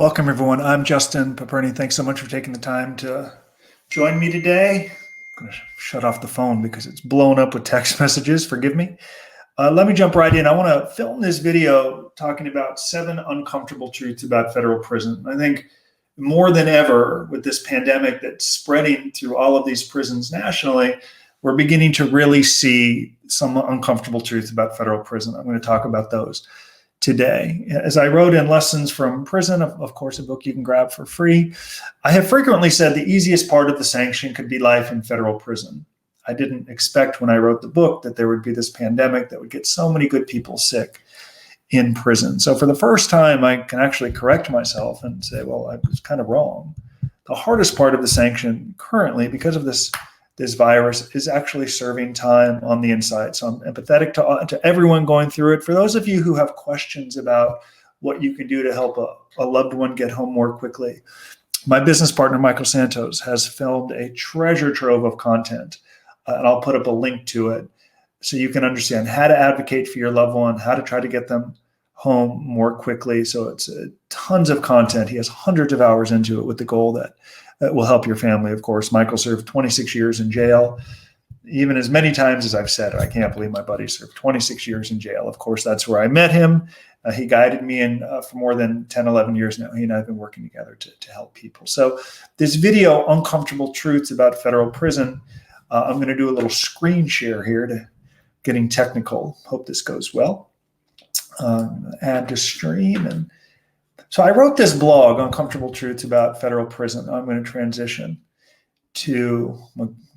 Welcome, everyone. I'm Justin Paperny. Thanks so much for taking the time to join me today. I'm going to shut off the phone because it's blown up with text messages. Forgive me. Let me jump right in. I want to film this video talking about 7 uncomfortable truths about federal prison. I think more than ever with this pandemic that's spreading through all of these prisons nationally, we're beginning to really see some uncomfortable truths about federal prison. I'm going to talk about those today. As I wrote in Lessons from Prison, of course, a book you can grab for free, I have frequently said the easiest part of the sanction could be life in federal prison. I didn't expect when I wrote the book that there would be this pandemic that would get so many good people sick in prison. So for the first time, I can actually correct myself and say, well, I was kind of wrong. The hardest part of the sanction currently, because of this virus, is actually serving time on the inside. So I'm empathetic to everyone going through it. For those of you who have questions about what you can do to help a loved one get home more quickly, my business partner, Michael Santos, has filmed a treasure trove of content, and I'll put up a link to it so you can understand how to advocate for your loved one, how to try to get them home more quickly. So it's tons of content. He has hundreds of hours into it with the goal that will help your family, of course. Michael served 26 years in jail. Even as many times as I've said, I can't believe my buddy served 26 years in jail. Of course, that's where I met him. He guided me in for more than 10, 11 years now. He and I have been working together to help people. So this video, Uncomfortable Truths About Federal Prison, I'm going to do a little screen share here to getting technical. Hope this goes well. Add to stream. And so I wrote this blog, Uncomfortable Truths About Federal Prison. I'm going to transition to,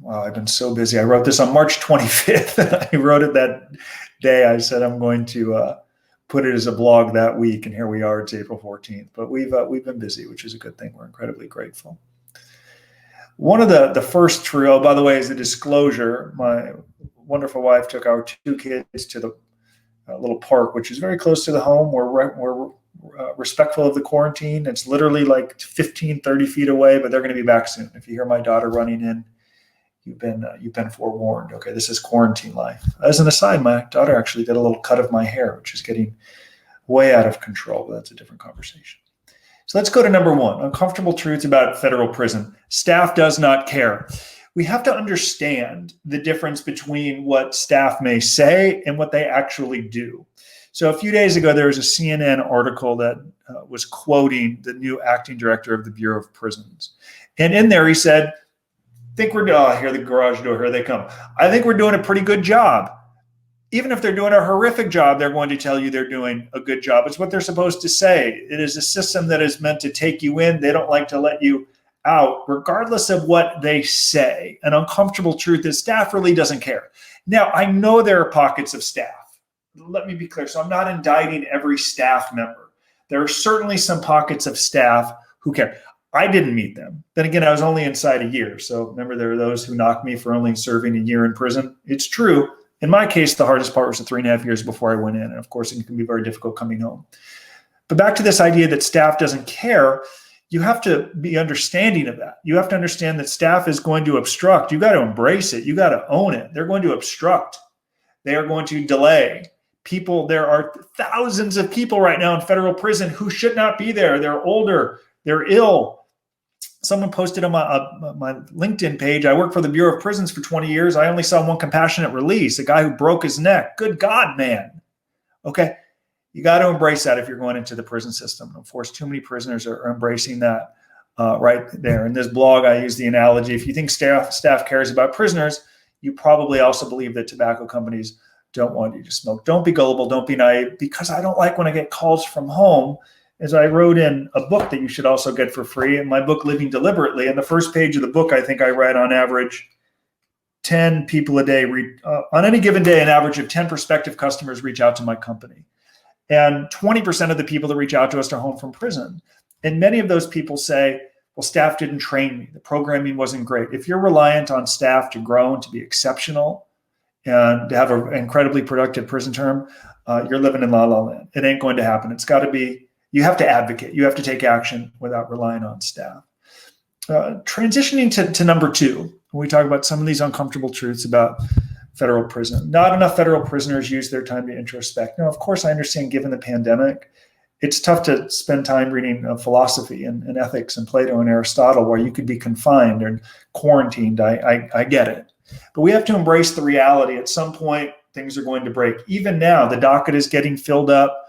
wow, I've been so busy. I wrote this on March 25th. I wrote it that day. I said I'm going to put it as a blog that week, and here we are. It's April 14th. But we've been busy, which is a good thing. We're incredibly grateful. One of the first trio, by the way, is a disclosure. My wonderful wife took our 2 kids to the little park, which is very close to the home. We're respectful of the quarantine. It's literally like 15, 30 feet away, but they're going to be back soon. If you hear my daughter running in, you've been forewarned. Okay, this is quarantine life. As an aside, my daughter actually did a little cut of my hair, which is getting way out of control, but that's a different conversation. So let's go to number 1, uncomfortable truths about federal prison. Staff does not care. We have to understand the difference between what staff may say and what they actually do. So a few days ago, there was a CNN article that was quoting the new acting director of the Bureau of Prisons. And in there, he said, I think we're, I hear the garage door, here they come. I think we're doing a pretty good job. Even if they're doing a horrific job, they're going to tell you they're doing a good job. It's what they're supposed to say. It is a system that is meant to take you in. They don't like to let you out, regardless of what they say. An uncomfortable truth is staff really doesn't care. Now, I know there are pockets of staff. Let me be clear. So I'm not indicting every staff member. There are certainly some pockets of staff who care. I didn't meet them. Then again, I was only inside a year. So remember, there are those who knocked me for only serving a year in prison. It's true. In my case, the hardest part was the 3.5 years before I went in. And of course, it can be very difficult coming home. But back to this idea that staff doesn't care, you have to be understanding of that. You have to understand that staff is going to obstruct. You got to embrace it. You got to own it. They're going to obstruct. They are going to delay. People, there are thousands of people right now in federal prison who should not be there. They're older. They're ill. Someone posted on my LinkedIn page, I worked for the Bureau of Prisons for 20 years. I only saw one compassionate release, a guy who broke his neck. Good God, man. Okay. You got to embrace that if you're going into the prison system. Of course, too many prisoners are embracing that right there. In this blog, I use the analogy, if you think staff cares about prisoners, you probably also believe that tobacco companies don't want you to smoke. Don't be gullible. Don't be naive, because I don't like when I get calls from home. As I wrote in a book that you should also get for free, in my book, Living Deliberately, in the first page of the book, I think I write on average 10 people a day. On any given day, an average of 10 prospective customers reach out to my company. And 20% of the people that reach out to us are home from prison. And many of those people say, well, staff didn't train me. The programming wasn't great. If you're reliant on staff to grow and to be exceptional and to have an incredibly productive prison term, you're living in la la land. It ain't going to happen. It's got to be, you have to advocate. You have to take action without relying on staff. Transitioning to number 2, when we talk about some of these uncomfortable truths about federal prison. Not enough federal prisoners use their time to introspect. Now, of course, I understand given the pandemic It's tough to spend time reading philosophy and ethics and Plato and Aristotle where you could be confined and quarantined. I get it. But we have to embrace the reality. At some point, things are going to break. Even now, the docket is getting filled up.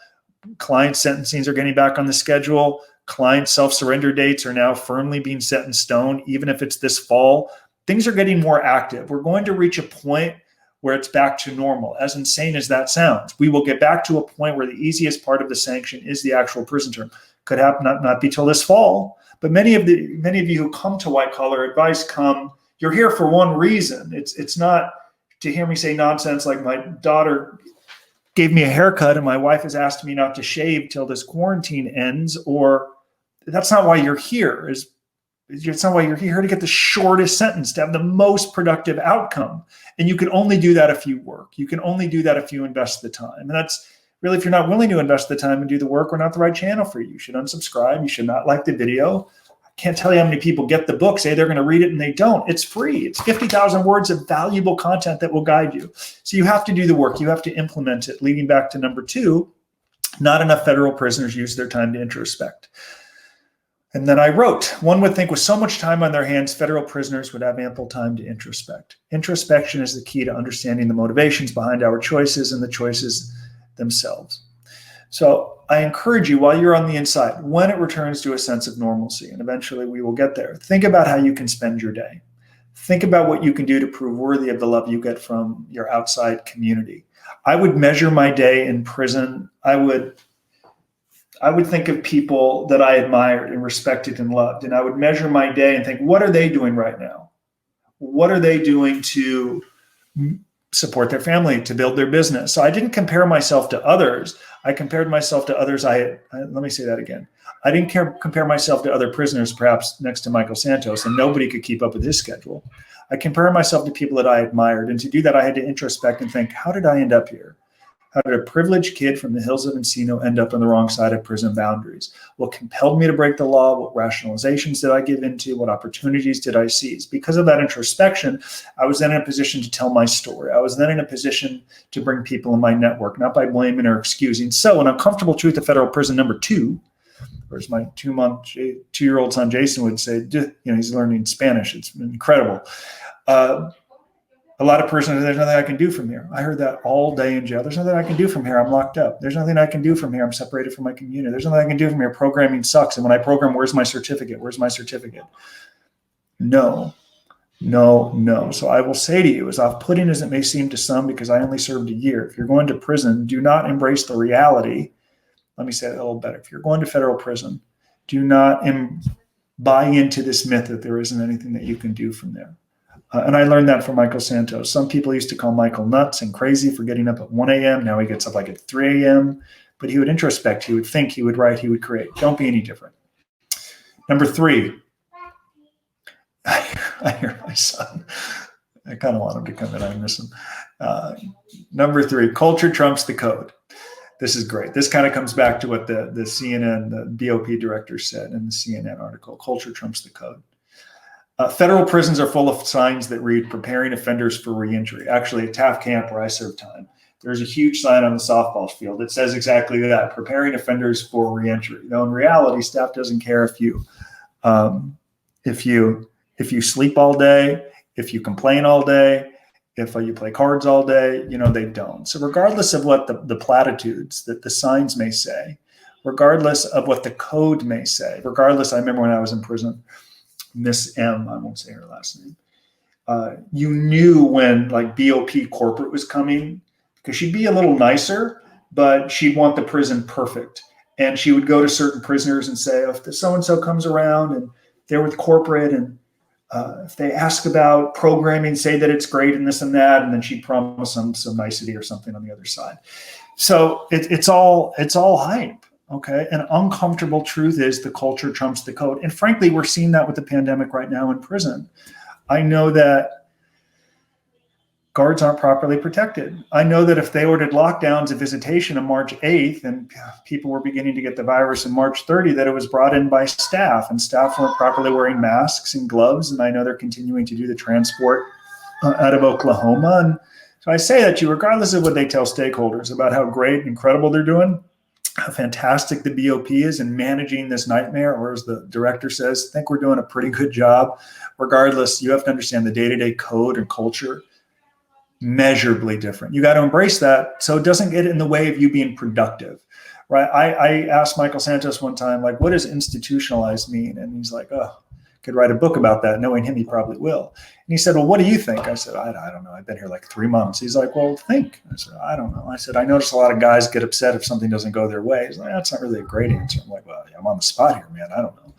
Client sentencings are getting back on the schedule. Client self-surrender dates are now firmly being set in stone, even if it's this fall. Things are getting more active. We're going to reach a point where it's back to normal, as insane as that sounds. We will get back to a point where the easiest part of the sanction is the actual prison term. Could happen, not be till this fall, but many of you who come to white collar advice you're here for one reason. It's not to hear me say nonsense like my daughter gave me a haircut and my wife has asked me not to shave till this quarantine ends, or that's not why you're here. It's not why you're here to get the shortest sentence, to have the most productive outcome. And you can only do that if you work. You can only do that if you invest the time. And that's really, if you're not willing to invest the time and do the work, we're not the right channel for you. You should unsubscribe. You should not like the video. I can't tell you how many people get the book, say they're going to read it and they don't. It's free. It's 50,000 words of valuable content that will guide you. So you have to do the work. You have to implement it. Leading back to number 2, not enough federal prisoners use their time to introspect. And then I wrote, one would think with so much time on their hands, federal prisoners would have ample time to introspect. Introspection is the key to understanding the motivations behind our choices and the choices themselves. So I encourage you, while you're on the inside, when it returns to a sense of normalcy, and eventually we will get there, think about how you can spend your day. Think about what you can do to prove worthy of the love you get from your outside community. I would measure my day in prison. I would think of people that I admired and respected and loved, and I would measure my day and think, what are they doing right now? What are they doing to support their family, to build their business? So I didn't compare myself to others. I compared myself to others. Let me say that again. I didn't compare myself to other prisoners, perhaps next to Michael Santos, and nobody could keep up with his schedule. I compared myself to people that I admired, and to do that, I had to introspect and think, how did I end up here? How did a privileged kid from the hills of Encino end up on the wrong side of prison boundaries? What compelled me to break the law? What rationalizations did I give into? What opportunities did I seize? Because of that introspection, I was then in a position to tell my story. I was then in a position to bring people in my network, not by blaming or excusing. So an uncomfortable truth of federal prison number 2, or as my 2-year-old son Jason would say, he's learning Spanish. It's incredible. A lot of prisoners, there's nothing I can do from here. I heard that all day in jail. There's nothing I can do from here. I'm locked up. There's nothing I can do from here. I'm separated from my community. There's nothing I can do from here. Programming sucks. And when I program, where's my certificate? Where's my certificate? No. So I will say to you, as off-putting as it may seem to some, because I only served a year, if you're going to prison, do not embrace the reality. Let me say it a little better. If you're going to federal prison, do not buy into this myth that there isn't anything that you can do from there. And I learned that from Michael Santos. Some people used to call Michael nuts and crazy for getting up at 1 a.m. Now he gets up like at 3 a.m. But he would introspect, he would think, he would write, he would create. Don't be any different. Number 3. I hear my son. I kind of want him to come in. I miss him. Number 3, culture trumps the code. This is great. This kind of comes back to what the CNN, the BOP director said in the CNN article. Culture trumps the code. Federal prisons are full of signs that read preparing offenders for reentry. Actually, at Taft Camp, where I served time, there's a huge sign on the softball field that says exactly that, preparing offenders for reentry. Now, in reality, staff doesn't care if you sleep all day, if you complain all day, if you play cards all day, they don't. So regardless of what the platitudes that the signs may say, regardless of what the code may say, I remember when I was in prison, Miss M, I won't say her last name, you knew when like BOP corporate was coming, because she'd be a little nicer, but she'd want the prison perfect. And she would go to certain prisoners and say, if the so-and-so comes around and they're with corporate, and if they ask about programming, say that it's great and this and that, and then she'd promise them some nicety or something on the other side. So it's all hype. Okay. An uncomfortable truth is the culture trumps the code. And frankly, we're seeing that with the pandemic right now in prison. I know that guards aren't properly protected. I know that if they ordered lockdowns of visitation on March 8th and people were beginning to get the virus on March 30, that it was brought in by staff, and staff weren't properly wearing masks and gloves. And I know they're continuing to do the transport out of Oklahoma. And so I say that to you, regardless of what they tell stakeholders about how great and incredible they're doing, how fantastic the BOP is in managing this nightmare, or as the director says, I think we're doing a pretty good job. Regardless, you have to understand the day-to-day code and culture, measurably different. You got to embrace that so it doesn't get in the way of you being productive, right? I asked Michael Santos one time, like, what does institutionalized mean? And he's like, oh, could write a book about that. Knowing him, he probably will. And he said, well, what do you think? I said, I don't know. I've been here like 3 months. He's like, well, think. I said, I don't know. I said, I notice a lot of guys get upset if something doesn't go their way. He's like, that's not really a great answer. I'm like, well, yeah, I'm on the spot here, man. I don't know.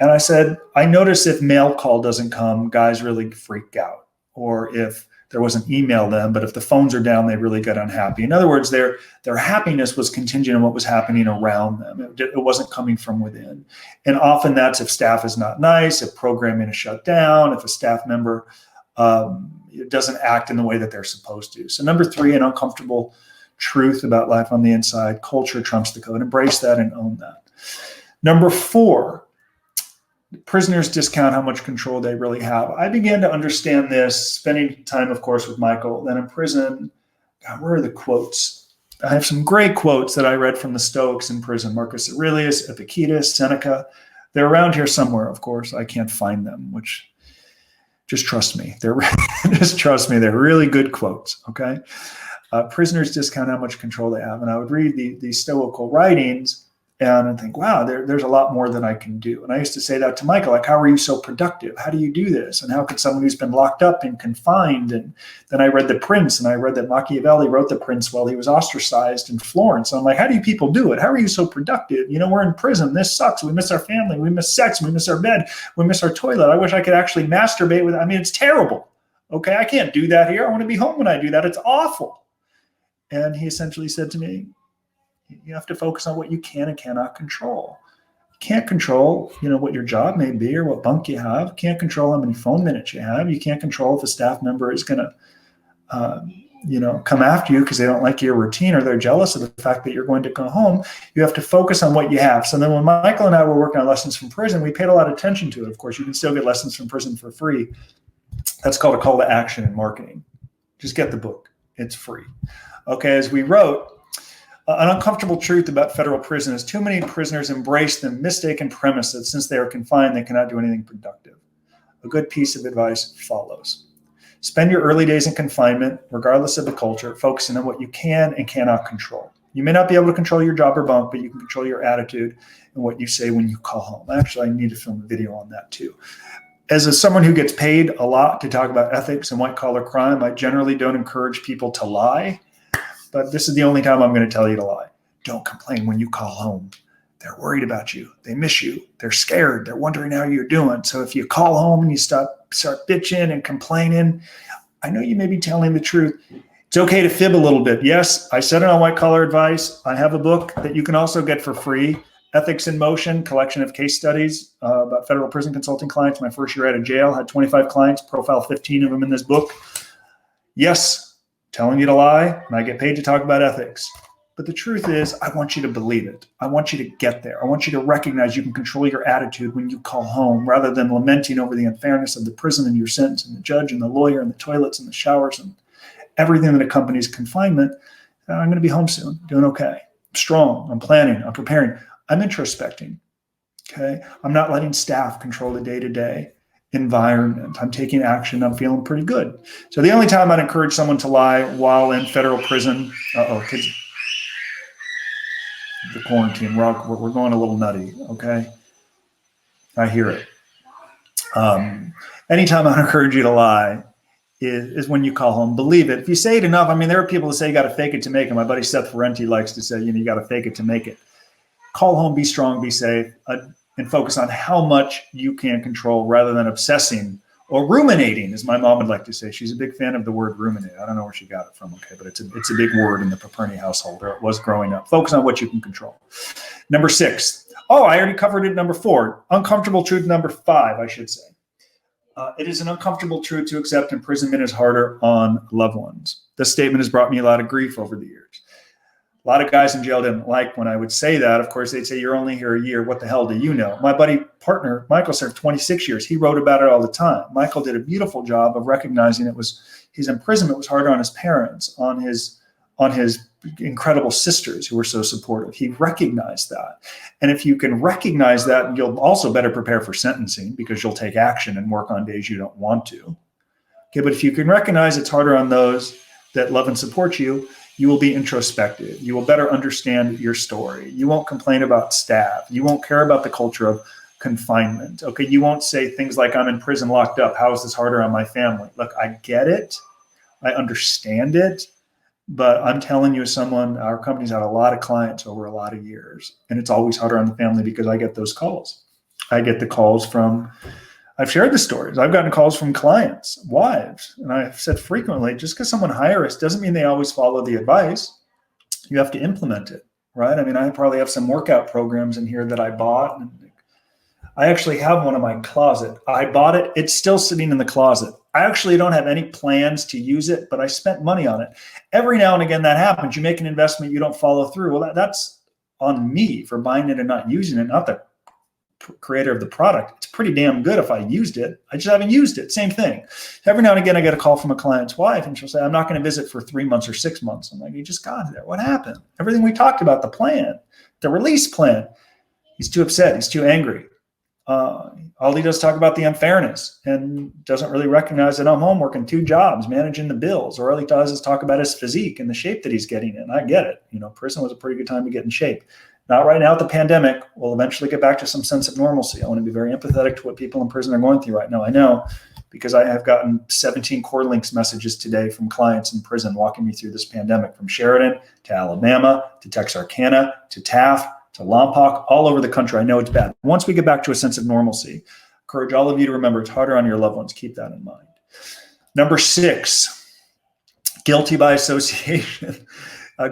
And I said, I notice if mail call doesn't come, guys really freak out. Or if there was an email then, but if the phones are down, they really get unhappy. In other words, their happiness was contingent on what was happening around them. It wasn't coming from within. And often that's if staff is not nice, if programming is shut down, if a staff member doesn't act in the way that they're supposed to. So number 3, an uncomfortable truth about life on the inside. Culture trumps the code. Embrace that and own that. Number 4, prisoners discount how much control they really have. I began to understand this, spending time, of course, with Michael. Then in prison, God, where are the quotes? I have some great quotes that I read from the Stoics in prison. Marcus Aurelius, Epictetus, Seneca. They're around here somewhere, of course. I can't find them, which just trust me. Just trust me. They're really good quotes, okay? Prisoners discount how much control they have. And I would read these Stoical writings and I think, wow, there's a lot more than I can do. And I used to say that to Michael, like, how are you so productive? How do you do this? And how could someone who's been locked up and confined? And then I read The Prince, and I read that Machiavelli wrote The Prince while he was ostracized in Florence. So I'm like, how do you people do it? How are you so productive? You know, we're in prison. This sucks. We miss our family. We miss sex. We miss our bed. We miss our toilet. I wish I could actually masturbate with it. I mean, it's terrible. Okay, I can't do that here. I want to be home when I do that. It's awful. And he essentially said to me, you have to focus on what you can and cannot control. You can't control, what your job may be or what bunk you have. You can't control how many phone minutes you have. You can't control if a staff member is going to, come after you because they don't like your routine or they're jealous of the fact that you're going to go home. You have to focus on what you have. So then when Michael and I were working on lessons from prison, we paid a lot of attention to it. Of course, you can still get lessons from prison for free. That's called a call to action in marketing. Just get the book. It's free. Okay, as we wrote, an uncomfortable truth about federal prison is too many prisoners embrace the mistaken premise that since they are confined, they cannot do anything productive. A good piece of advice follows. Spend your early days in confinement, regardless of the culture, focusing on what you can and cannot control. You may not be able to control your job or bunk, but you can control your attitude and what you say when you call home. Actually, I need to film a video on that too. As someone who gets paid a lot to talk about ethics and white-collar crime, I generally don't encourage people to lie. But this is the only time I'm going to tell you to lie. Don't complain when you call home. They're worried about you. They miss you. They're scared. They're wondering how you're doing. So if you call home and you start bitching and complaining, I know you may be telling the truth. It's okay to fib a little bit. Yes, I said it on White Collar Advice. I have a book that you can also get for free, Ethics in Motion, collection of case studies about federal prison consulting clients. My first year out of jail, had 25 clients, profile 15 of them in this book. Yes, telling you to lie, and I get paid to talk about ethics. But the truth is, I want you to believe it. I want you to get there. I want you to recognize you can control your attitude when you call home rather than lamenting over the unfairness of the prison and your sentence and the judge and the lawyer and the toilets and the showers and everything that accompanies confinement. I'm going to be home soon, doing okay. I'm strong. I'm planning. I'm preparing. I'm introspecting. Okay. I'm not letting staff control the day-to-day environment. I'm taking action. I'm feeling pretty good. So the only time I'd encourage someone to lie while in federal prison, kids, the quarantine, we're going a little nutty. Okay. I hear it. Anytime I'd encourage you to lie is when you call home. Believe it. If you say it enough, there are people that say you got to fake it to make it. My buddy Seth Ferrenti likes to say, you got to fake it to make it. Call home, be strong, be safe. And focus on how much you can control rather than obsessing or ruminating, as my mom would like to say. She's a big fan of the word ruminate. I don't know where she got it from, okay, but it's a big word in the Paperny household, or it was growing up. Focus on what you can control. Number 6. I already covered it. Number 4. Uncomfortable truth number 5, I should say. It is an uncomfortable truth to accept imprisonment is harder on loved ones. This statement has brought me a lot of grief over the years. A lot of guys in jail didn't like when I would say that. Of course, they'd say, you're only here a year. What the hell do you know? My buddy partner, Michael, served 26 years. He wrote about it all the time. Michael did a beautiful job of recognizing his imprisonment was harder on his parents, on his incredible sisters who were so supportive. He recognized that. And if you can recognize that, you'll also better prepare for sentencing because you'll take action and work on days you don't want to. Okay, but if you can recognize it's harder on those that love and support you, you will be introspective. You will better understand your story. You won't complain about staff. You won't care about the culture of confinement. Okay, you won't say things like, I'm in prison locked up. How is this harder on my family? Look, I get it. I understand it. But I'm telling you, as someone, our company's had a lot of clients over a lot of years, and it's always harder on the family because I get those calls. I get the calls from, I've shared the stories. I've gotten calls from clients, wives, and I've said frequently, just because someone hires us doesn't mean they always follow the advice. You have to implement it, right? I mean, I probably have some workout programs in here that I bought. And I actually have one in my closet. I bought it. It's still sitting in the closet. I actually don't have any plans to use it, but I spent money on it. Every now and again that happens. You make an investment, you don't follow through. Well, that's on me for buying it and not using it, not the creator of the product. It's pretty damn good if I used it. I just haven't used it. Same thing. Every now and again I get a call from a client's wife and she'll say, I'm not going to visit for 3 months or 6 months. I'm like, you just got there. What happened? Everything we talked about, the plan, the release plan. He's too upset. He's too angry. All he does talk about the unfairness and doesn't really recognize that I'm home working 2 jobs, managing the bills. Or all he does is talk about his physique and the shape that he's getting in. I get it. You know, prison was a pretty good time to get in shape. Not right now with the pandemic. We'll eventually get back to some sense of normalcy. I want to be very empathetic to what people in prison are going through right now. I know, because I have gotten 17 core links messages today from clients in prison walking me through this pandemic, from Sheridan to Alabama to Texarkana to Taft to Lompoc, all over the country. I know it's bad. Once we get back to a sense of normalcy, I encourage all of you to remember it's harder on your loved ones. Keep that in mind. Number 6, guilty by association.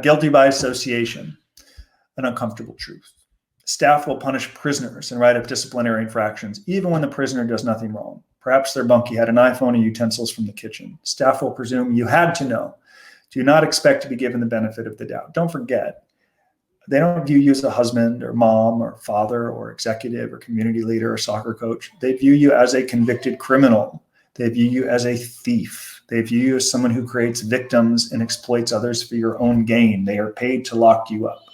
Guilty by association, an uncomfortable truth. Staff will punish prisoners and write up disciplinary infractions, even when the prisoner does nothing wrong. Perhaps their bunkie had an iPhone and utensils from the kitchen. Staff will presume you had to know. Do not expect to be given the benefit of the doubt. Don't forget, they don't view you as a husband or mom or father or executive or community leader or soccer coach. They view you as a convicted criminal. They view you as a thief. They view you as someone who creates victims and exploits others for your own gain. They are paid to lock you up.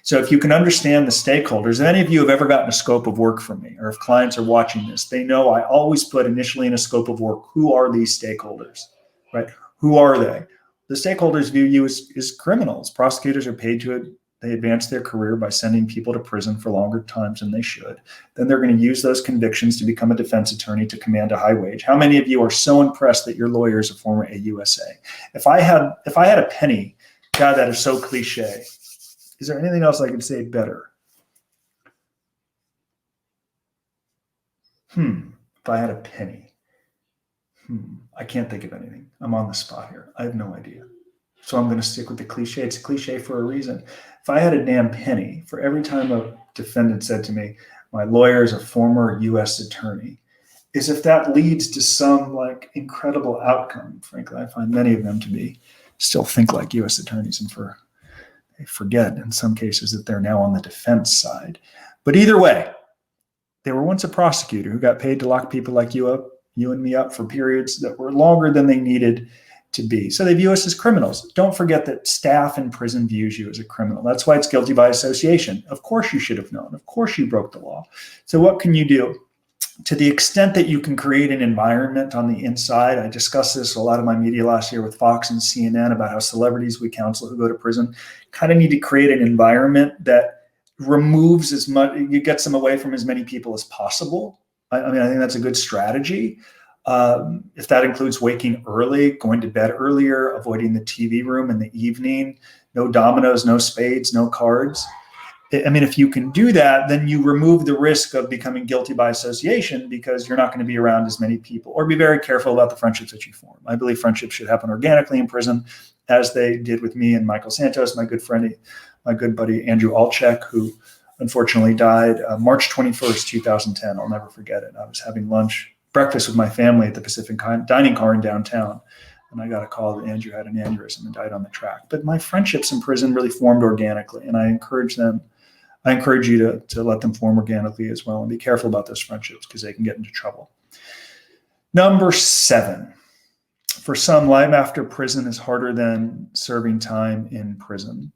So if you can understand the stakeholders, if any of you have ever gotten a scope of work from me, or if clients are watching this, they know I always put initially in a scope of work, who are these stakeholders, right? Who are they? The stakeholders view you as criminals. Prosecutors are paid to it. They advance their career by sending people to prison for longer times than they should. Then they're going to use those convictions to become a defense attorney to command a high wage. How many of you are so impressed that your lawyer is a former AUSA? If I had a penny, God, that is so cliche. Is there anything else I could say better? If I had a penny. I can't think of anything. I'm on the spot here. I have no idea. So I'm going to stick with the cliche. It's a cliche for a reason. If I had a damn penny for every time a defendant said to me, my lawyer is a former U.S. attorney, is if that leads to some like incredible outcome. Frankly, I find many of them to be still think like U.S. attorneys, and they forget in some cases that they're now on the defense side. But either way, they were once a prosecutor who got paid to lock people like you and me up for periods that were longer than they needed to be. So they view us as criminals. Don't forget that staff in prison views you as a criminal. That's why it's guilty by association. Of course you should have known. Of course you broke the law. So what can you do? To the extent that you can create an environment on the inside, I discussed this a lot of my media last year with Fox and CNN about how celebrities we counsel who go to prison kind of need to create an environment that removes as much, it gets them away from as many people as possible. I think that's a good strategy. If that includes waking early, going to bed earlier, avoiding the TV room in the evening, no dominoes, no spades, no cards. I mean, if you can do that, then you remove the risk of becoming guilty by association because you're not going to be around as many people, or be very careful about the friendships that you form. I believe friendships should happen organically in prison, as they did with me and Michael Santos, my good buddy Andrew Alchek, who unfortunately died March 21st, 2010. I'll never forget it. I was having breakfast with my family at the Pacific Dining Car in downtown. And I got a call that Andrew had an aneurysm and died on the track. But my friendships in prison really formed organically. And I encourage you to let them form organically as well, and be careful about those friendships because they can get into trouble. Number 7, For some, life after prison is harder than serving time in prison.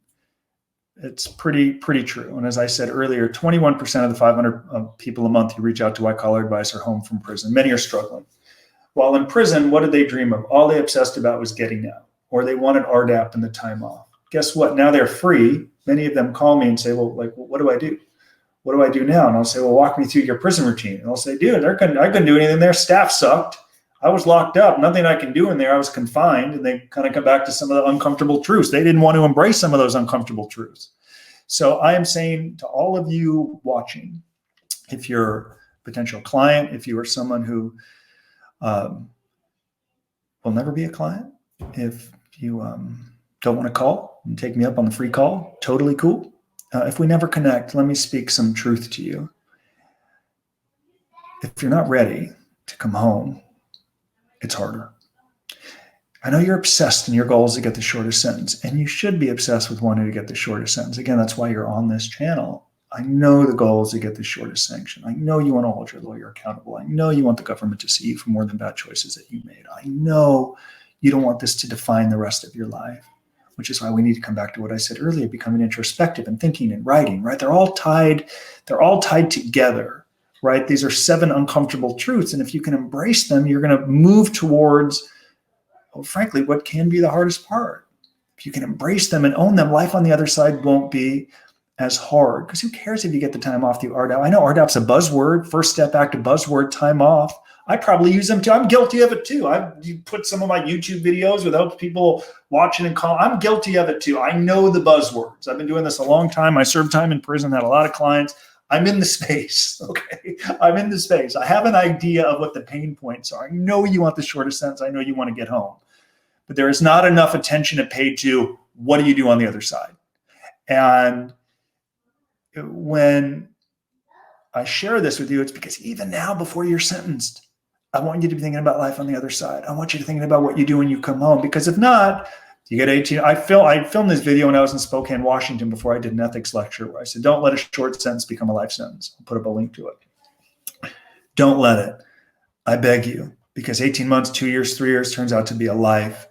It's pretty true. And as I said earlier, 21% of the 500 people a month who reach out to white collar advice are home from prison. Many are struggling. While in prison, what did they dream of? All they obsessed about was getting out, or they wanted RDAP and the time off. Guess what? Now they're free. Many of them call me and say, well, like, what do I do? What do I do now? And I'll say, well, walk me through your prison routine. And I'll say, dude, I couldn't do anything there. Staff sucked. I was locked up. Nothing I can do in there. I was confined. And they kind of come back to some of the uncomfortable truths. They didn't want to embrace some of those uncomfortable truths. So I am saying to all of you watching, if you're a potential client, if you are someone who will never be a client, if you don't want to call and take me up on the free call, totally cool. If we never connect, let me speak some truth to you. If you're not ready to come home, it's harder. I know you're obsessed and your goal is to get the shortest sentence, and you should be obsessed with wanting to get the shortest sentence. Again, that's why you're on this channel. I know the goal is to get the shortest sanction. I know you want to hold your lawyer accountable. I know you want the government to see you for more than bad choices that you made. I know you don't want this to define the rest of your life, which is why we need to come back to what I said earlier, becoming introspective and thinking and writing, right? They're all tied together, right? These are 7 uncomfortable truths. And if you can embrace them, you're going to move towards, well, frankly, what can be the hardest part. If you can embrace them and own them, life on the other side won't be as hard. Because who cares if you get the time off through RDAP? I know RDAP's a buzzword, first step back to buzzword, time off. I probably use them too. I'm guilty of it too. You put some of my YouTube videos without people watching and calling. I'm guilty of it too. I know the buzzwords. I've been doing this a long time. I served time in prison, had a lot of clients. I'm in the space, okay? I'm in the space. I have an idea of what the pain points are. I know you want the shortest sentence. I know you want to get home. But there is not enough attention paid to what do you do on the other side. And when I share this with you, it's because even now, before you're sentenced, I want you to be thinking about life on the other side. I want you to think about what you do when you come home, because if not, you get 18. I filmed this video when I was in Spokane, Washington, before I did an ethics lecture where I said, don't let a short sentence become a life sentence. I'll put up a link to it. Don't let it. I beg you, because 18 months, 2 years, 3 years turns out to be a life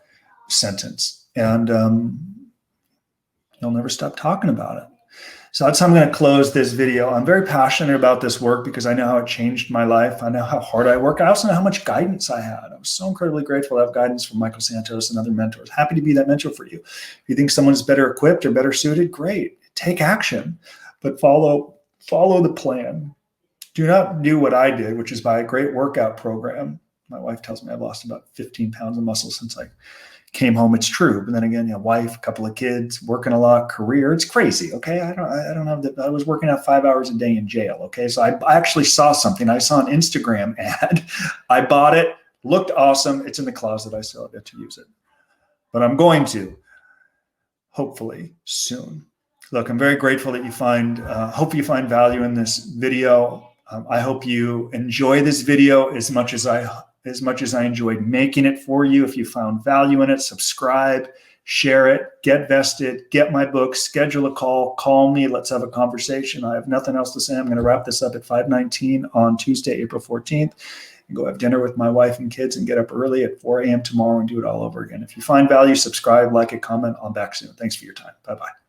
sentence. And you'll never stop talking about it. So that's how I'm going to close this video. I'm very passionate about this work because I know how it changed my life. I know how hard I work. I also know how much guidance I had. I was so incredibly grateful to have guidance from Michael Santos and other mentors. Happy to be that mentor for you. If you think someone is better equipped or better suited, great. Take action, but follow the plan. Do not do what I did, which is buy a great workout program. My wife tells me I've lost about 15 pounds of muscle since I came home. It's true. But then again, wife, a couple of kids, working a lot, career. It's crazy. Okay. I don't have I was working out 5 hours a day in jail. Okay. So I actually saw something. I saw an Instagram ad. I bought it, looked awesome. It's in the closet. I still have yet to use it, but I'm going to hopefully soon. Look, I'm very grateful that hope you find value in this video. I hope you enjoy this video as much as I enjoyed making it for you. If you found value in it, subscribe, share it, get vested, get my book, schedule a call me, let's have a conversation. I have nothing else to say. I'm going to wrap this up at 5:19 on Tuesday, April 14th, and go have dinner with my wife and kids and get up early at 4 a.m. tomorrow and do it all over again. If you find value, subscribe, like it, comment. I'm back soon. Thanks for your time. Bye-bye.